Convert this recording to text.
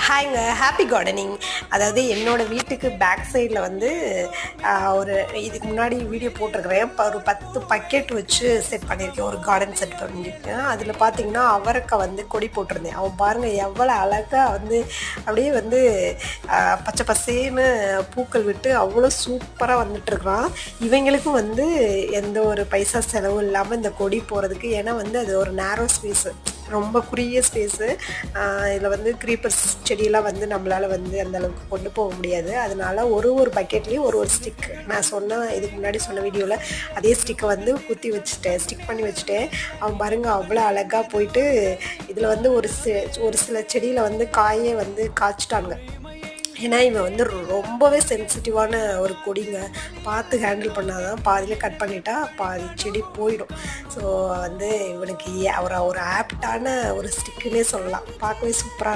ஹாய்ங்க, happy gardening. அதாவது என்னோடய வீட்டுக்கு பேக் சைடில் வந்து ஒரு இதுக்கு முன்னாடி வீடியோ போட்டிருக்கிறேன். ஒரு 10 பக்கெட் வச்சு செட் பண்ணியிருக்கேன், ஒரு கார்டன் செட் பண்ணியிருக்கேன். அதில் பார்த்தீங்கன்னா அவரைக்காய் வந்து கொடி போட்டிருந்தேன். அவன் பாருங்கள் எவ்வளோ அழகாக வந்து அப்படியே வந்து பச்சை பசேன்னு பூக்கள் விட்டு அவ்வளோ சூப்பராக வந்துட்டுருக்குறான். இவங்களுக்கும் வந்து எந்த ஒரு பைசா செலவும் இல்லாமல் இந்த கொடி போகிறதுக்கு, ஏன்னா வந்து அது ஒரு நேரோ ஸ்பேஸு, ரொம்ப குறுகிய ஸ்பேஸு. இதில் வந்து க்ரீப்பர்ஸ் செடியெல்லாம் வந்து நம்மளால் வந்து அந்தளவுக்கு கொண்டு போக முடியாது. அதனால் ஒரு பக்கெட்லேயும் ஒரு ஸ்டிக், நான் இதுக்கு முன்னாடி சொன்ன வீடியோவில் அதே ஸ்டிக்கை வந்து குத்தி வச்சுட்டேன், ஸ்டிக் பண்ணி வச்சுட்டேன். அவன் பாருங்க அவ்வளோ அழகாக போயிட்டு இதில் வந்து ஒரு சில செடியில் வந்து காயே வந்து காய்ச்சிட்டாங்க. ஏன்னா இவன் வந்து ரொம்பவே சென்சிட்டிவான ஒரு கொடிங்க. பார்த்து ஹேண்டில் பண்ணாதான், பாதியில் கட் பண்ணிட்டா பாதி செடி போயிடும். ஸோ வந்து இவனுக்கு ஒரு ஆப்டான ஒரு ஸ்டிக்குன்னே சொல்லலாம். பார்க்கவே சூப்பராக